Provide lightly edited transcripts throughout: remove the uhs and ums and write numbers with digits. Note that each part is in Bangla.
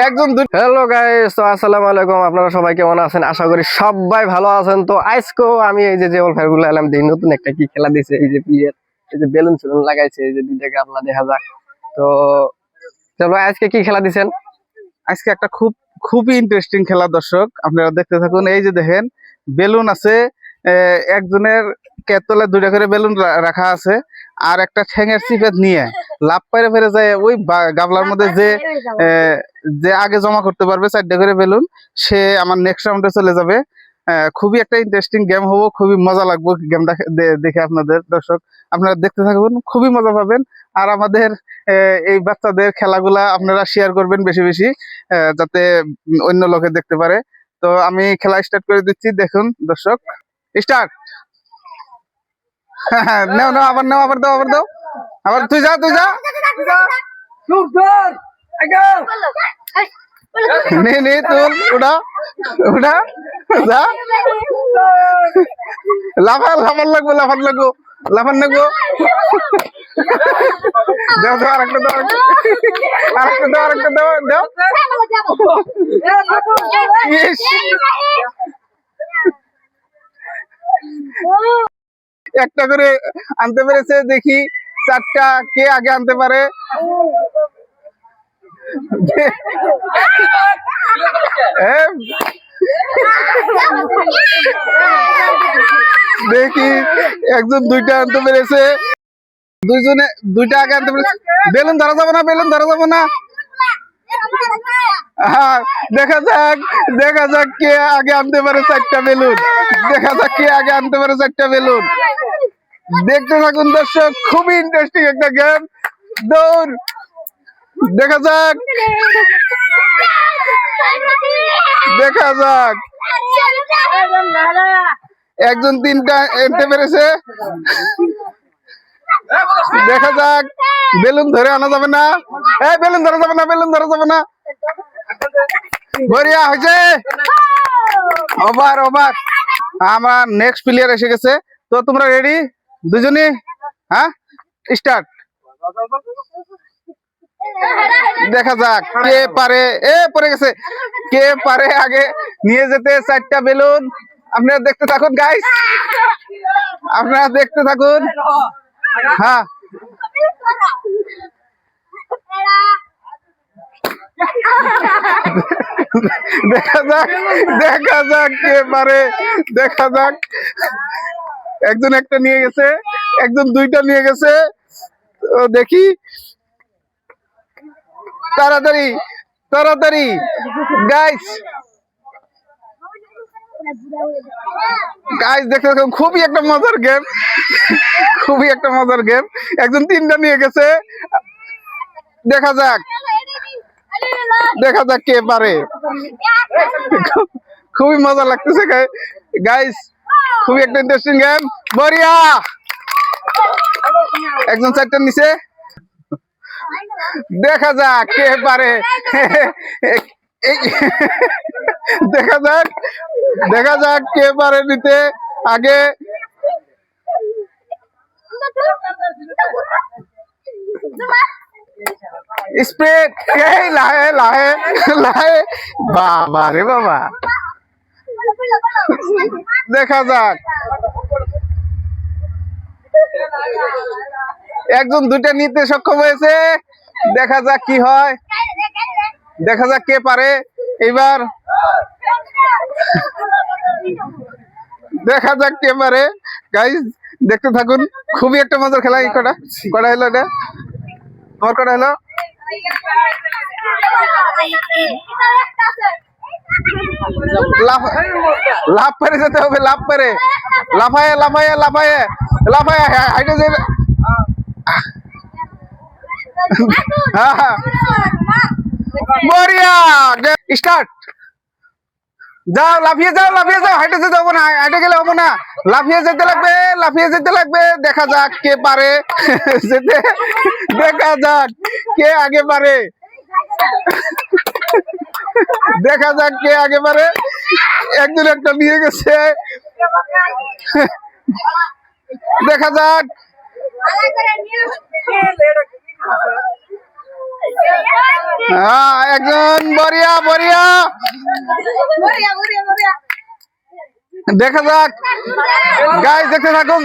একজন হ্যালো গাইস, তো আসসালামু আলাইকুম। আপনারা সবাই কেমন আছেন? আশা করি সবাই ভালো আছেন। তো আজকেও আমি এই যে ফাইগুলো এলাম দেখি নতুন একটা কি খেলা দিয়েছে। এই যে প্লেয়ার এই যে বেলুন সেলুন লাগাইছে, এই যে দুইটাকে আপনার দেখা যায়। তো চলো আজকে কি খেলা দিছেন? আজকে একটা খুবই ইন্টারেস্টিং খেলা দর্শক, আপনারা দেখতে থাকুন। এই যে দেখেন বেলুন আছে, একজনের কেতলে দুইটা করে বেলুন রাখা আছে, আর একটা ঠ্যাঙের চিপেট নিয়ে লাভ পাইরে ফেরে যায় ওই গাবলার মধ্যে যে আগে জমা করতে পারবে 4টা করে বেলুন, সে আমার নেক্সট রাউন্ডে চলে যাবে। খুবই একটা ইন্টারেস্টিং গেম হবো, খুবই মজা লাগবে গেমটা দেখে। আপনাদের দর্শক আপনারা দেখতে থাকুন, খুবই মজা পাবেন। আর আমাদের এই বাচ্চাদের খেলাগুলা আপনারা শেয়ার করবেন বেশি বেশি, যাতে অন্য লোকে দেখতে পারে। তো আমি খেলা স্টার্ট করে দিচ্ছি, দেখুন দর্শক। স্টার্ট। নাও নাও, আবার নাও, আবার দাও, আবার দাও, আবার তুই যা নে তুল, উড়া উড়া, যা লাফান লাগবো, লাফান লাগবো। দাও দাও, আরেকটা দাও, আরেকটা দাও, দাও। একটা করে আনতে পেরেছে, দেখি 4টা কে আগে আনতে পারে। দেখি একজন 2টা আনতে পেরেছে, দুইজনে 2টা আগে আনতে পেরেছে। বেলুন ধরা যাবে না, বেলুন ধরা যাবে না। হ্যাঁ, দেখা যাক কে আগে আনতে পারে 4টা বেলুন। দেখা যাক কে আগে আনতে পারে 4টা বেলুন। দেখতে থাকুন দর্শক, খুবই ইন্টারেস্টিং একটা গেম। দৌড়, দেখা যাক একজন 3টা আনতে পেরেছে। দেখা যাক, বেলুন ধরে আনা যাবে না, বেলুন ধরা যাবে না। বড়িয়া হয়েছে, ওভার। আমার নেক্সট প্লেয়ার এসে গেছে। তো তোমরা রেডি দুজনই? হ্যাঁ, স্টার্ট। দেখা যাক কে পারে, পড়ে গেছে, কে পারে আগে নিয়ে যেতে 4টা বেলুন। আপনারা দেখতে থাকুন গাইস, আপনারা দেখতে থাকুন। হ্যাঁ, দেখা যাক কে পারে, দেখা যাক। একজন একটা নিয়ে গেছে, একজন 2টা নিয়ে গেছে। তো দেখি, তাড়াতাড়ি গাইস দেখতে থাকুন, খুবই একটা মজার গেম। একজন 3টা নিয়ে গেছে, দেখা যাক কে পারে। খুবই মজা লাগতেছে গাইস, খুবই একটা ইন্টারেস্টিং গেম। বড়িয়া, একজন 4টা নিচে, দেখা যাক কে পারে। দেখা যাক কে পারে নিতে আগে। স্প্রেড, লাহে বাবা রে বাবা। দেখা যাক, একজন 2টা নিতে সক্ষম হয়েছে। দেখা যাক কি হয়, দেখা যাক কে পারে এইবার। দেখা যাক কে পারে গাইস, দেখতে থাকুন, খুবই একটা মজার খেলা। কটা হলো এটা? তোমার কটা হলো? লাভ পেরে যেতে হবে, লাফায়ে হাইটে যেতে। বড়িয়া, স্টার্ট। যাও, লাফিয়ে যাও, হাইটে যেতে হবে না, হাইটে গেলে হবে না, লাফিয়ে যেতে লাগবে। দেখা যাক কে পারে যেতে, দেখা যাক কে আগে পারে, দেখা যাক কে আগে পারে। একজন একটা নিয়ে গেছে, দেখা যাক। একজন বরিয়া বরিয়া দেখা যাক গাইস, দেখতে থাকুন।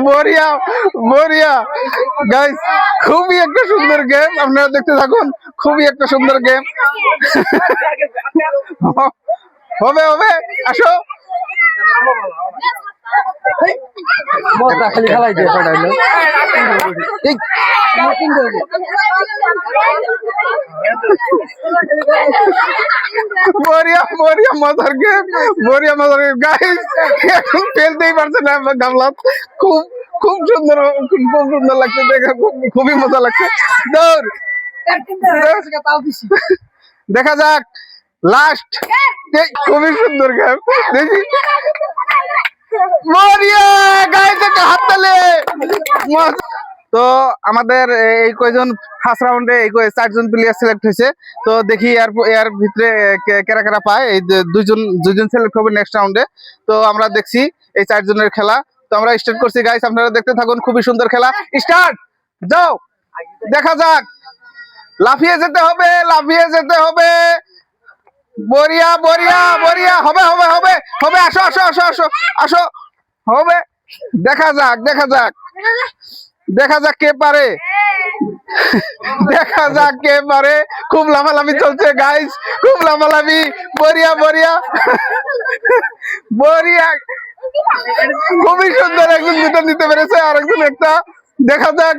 বরিয়া বরিয়া গাইস, খুবই একটা সুন্দর গেম, আপনারা দেখতে থাকুন। খুবই একটা সুন্দর গেম। হবে হবে, আসো। খালি খেলাই দিয়ে পাঠাইলো। বরিয়া বরিয়া মজার গেম, বরিয়া মজার গেম গাইস। এখন ফেলতেই পারছে না গামলা। খুব খুব সুন্দর, খুব সুন্দর লাগছে দেখে, খুবই মজা লাগছে। দৌড়, দেখা যাক লাস্ট। খুবই সুন্দর গেম, দেখি। বরিয়া গাইস, একটা হাততালি। তো আমাদের এই কয়জন ফার্স্ট রাউন্ডে এই 4জন প্লেয়ার সিলেক্ট হয়েছে। তো দেখি এর ভিতরে কারা কারা পায়। এই দুইজন সিলেক্ট হবে নেক্সট রাউন্ডে। তো আমরা দেখছি এই 4জনের খেলা। তো আমরা স্টার্ট করছি গাইস, আপনারা দেখতে থাকুন। খুবই সুন্দর খেলা, স্টার্ট। যাও, দেখা যাক। লাফিয়ে যেতে হবে, লাফিয়ে যেতে হবে। বরিয়া বরিয়া বরিয়া, হবে হবে হবে হবে। আসো আসো আসো আসো আসো, হবে। দেখা যাক, দেখা যাক, দেখা যাক কে পারে, দেখা যাক কে পারে। খুব লাফালাফি চলছে গাইস, খুব লাফালাফি। বরিয়া বরিয়া বরিয়া, খুবই সুন্দর। একজন দুটো নিতে পেরেছে, আর একজন একটা। দেখা যাক,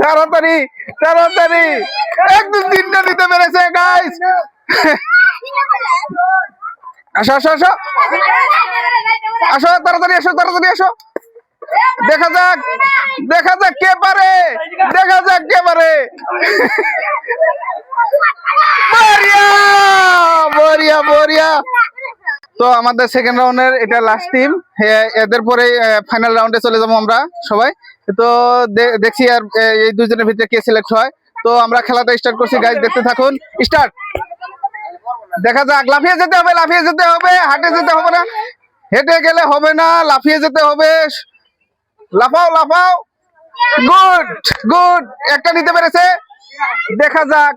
তাড়াতাড়ি তাড়াতাড়ি। একদম 3টা নিতে পেরেছে গাইস। আসো আসো আসো আসো, তাড়াতাড়ি আসো, তাড়াতাড়ি আসো। দেখা যাক, দেখা যাক কে পারে, দেখা যাক কে পারে। বরিয়া বরিয়া বরিয়া। তো আমাদের সেকেন্ড রাউন্ডের এটা লাস্ট টিম। এদের পরে ফাইনাল রাউন্ডে চলে যাবো আমরা সবাই। তো দেখছি আর এই দুজনের ভিতরে কে সিলেক্ট হয়। তো আমরা খেলাটা স্টার্ট করছি গাইস, দেখতে থাকুন। স্টার্ট, দেখা যাক। লাফিয়ে যেতে হবে, লাফিয়ে যেতে হবে, হাঁটে যেতে হবে না, হেঁটে গেলে হবে না, লাফিয়ে যেতে হবে। লাফাও লাফাও। গুড গুড, একটা নিতে পেরেছে। দেখা যাক,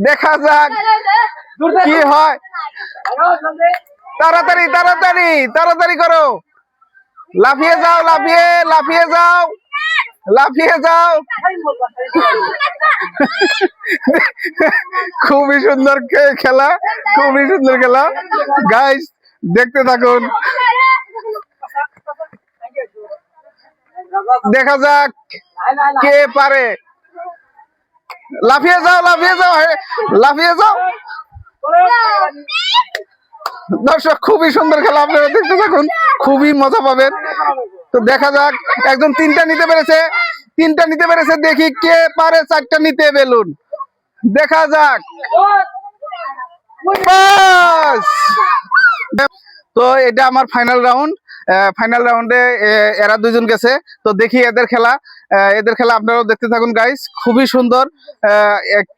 দেখা যাক কি হয়। তাড়াতাড়ি তাড়াতাড়ি তাড়াতাড়ি করো। লাফিয়ে যাও, লাফিয়ে লাফিয়ে যাও, লাফিয়ে যাও। খুবই সুন্দর খেলা, খুবই সুন্দর খেলা গাইস, দেখতে থাকুন। দেখা যাক কে পারে। লাফিয়ে যাও, লাফিয়ে যাও, লাফিয়ে যাও। দর্শক, খুবই সুন্দর খেলা, আপনারা দেখতে থাকুন, খুবই মজা পাবেন। তো দেখা যাক, একজন 3টা নিতে পেরেছে, 3টা নিতে পেরেছে। দেখি কে পারে 4টা নিতে বেলুন। দেখা যাক। তো এটা আমার ফাইনাল রাউন্ড। ফাইনাল রাউন্ডে এরা 2জন গেছে। তো দেখি এদের খেলা, এদের খেলা আপনারাও দেখতে থাকুন গাইস, খুবই সুন্দর।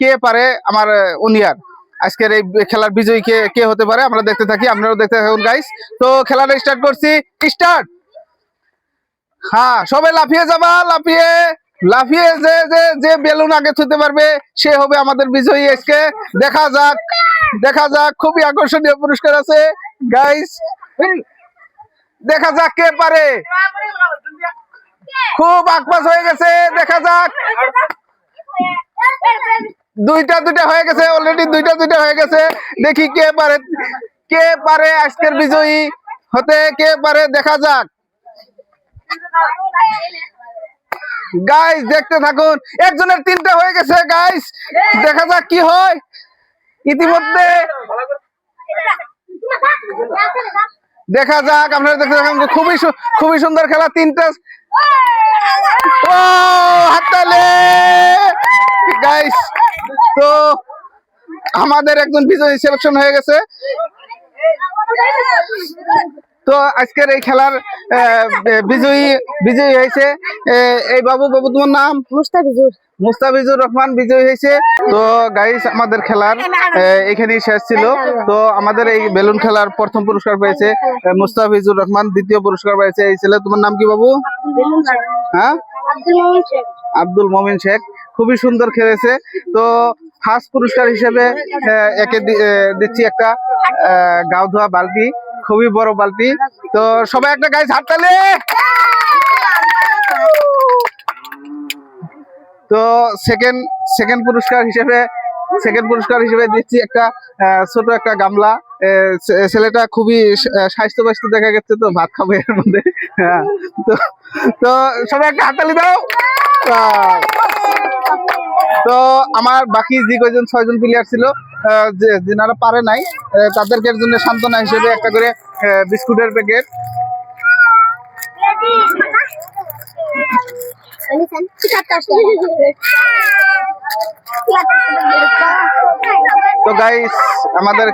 কে পারে আমার উনিয়ার আজকের এই খেলার বিজয়ী কে কে হতে পারে, আমরা দেখতে থাকি, আপনারাও দেখতে থাকুন গাইস। তো খেলাটা স্টার্ট করছি, স্টার্ট। হ্যাঁ, সবাই লাফিয়ে যাবা, লাফিয়ে লাফিয়ে যে যে যে বেলুন আগে ছুঁতে পারবে সে হবে আমাদের বিজয়ী আজকে। দেখা যাক, দেখা যাক। খুবই আকর্ষণীয় পুরস্কার আছে গাইস, দেখা যাক কে পারে। খুব আকপাস হয়ে গেছে, দেখা যাক। 2টা হয়ে গেছে অলরেডি, 2টা হয়ে গেছে। দেখি কে পারে, কে পারে আজকের বিজয়ী হতে, কে পারে, দেখা যাক গাইস, দেখতে থাকুন। একজনের 3টা হয়ে গেছে গাইস, দেখা যাক কি হয়। ইতিমধ্যে দেখা যাক, আপনারা দেখতে থাকুন। খুবই সুন্দর খেলা, 3টা। ও হাততালি গাইস। তো আমাদের একজন বিজয়ী সিলেকশন হয়ে গেছে। তো আজকের এই খেলার বিজয়ী হয়েছে এই বাবু। বাবু, তোমার নাম? মুস্তাফিজুর। মুস্তাফিজুর রহমান বিজয়ী হয়েছে। তো গাইস আমাদের খেলার এখানেই শেষ ছিল। তো আমাদের এই বেলুন খেলার প্রথম পুরস্কার পেয়েছে মুস্তাফিজুর রহমান, দ্বিতীয় পুরস্কার পেয়েছে এই ছেলে, তোমার নাম কি বাবু? হ্যাঁ, আব্দুল মমিন শেখ। খুবই সুন্দর খেলেছে। তো ফার্স্ট পুরস্কার হিসেবে একে দিচ্ছি একটা গাও ধোয়া বালতি, খুবই বড় বালতি। তো সবাই একটা গাইস হাততালি। তো সেকেন্ড পুরস্কার হিসেবে দিচ্ছি একটা ছোট একটা গামলা। ছেলেটা খুবই স্বাস্থ্য দেখা গেছে, তো ভাত খাবে এর মধ্যে। হ্যাঁ, তো তো সবাই একটা হাততালি দাও। তো আমার বাকি যে কয়জন 6জন প্লেয়ার ছিল, যারা পারে নাই, তাদেরকে জন্য সান্ত্বনা হিসেবে একটা করে বিস্কুটের প্যাকেট। তো গাইস আমাদের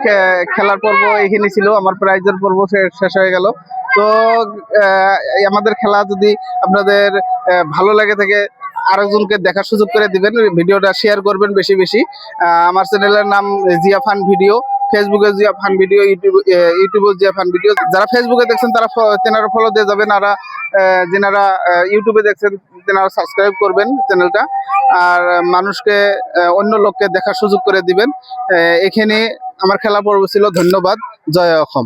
খেলার পর্ব এখানে ছিল, আমার প্রাইজের পর্ব শেষ হয়ে গেল। তো আমাদের খেলা যদি আপনাদের ভালো লাগে থাকে, আরেকজনকে দেখার সুযোগ করে দিবেন, ভিডিওটা শেয়ার করবেন বেশি বেশি। আমার চ্যানেলের নাম জিয়া ফান ভিডিও, ফেসবুকে জিয়া ফান ভিডিও, ইউটিউবে জিয়া ফান ভিডিও। যারা ফেসবুকে দেখছেন তেনারা ফলো দিয়ে যাবেন, আর যেনারা ইউটিউবে দেখছেন তেনারা সাবস্ক্রাইব করবেন চ্যানেলটা, আর মানুষকে অন্য লোককে দেখার সুযোগ করে দিবেন। এখানে আমার খেলা পর্ব ছিল। ধন্যবাদ। জয় অসম।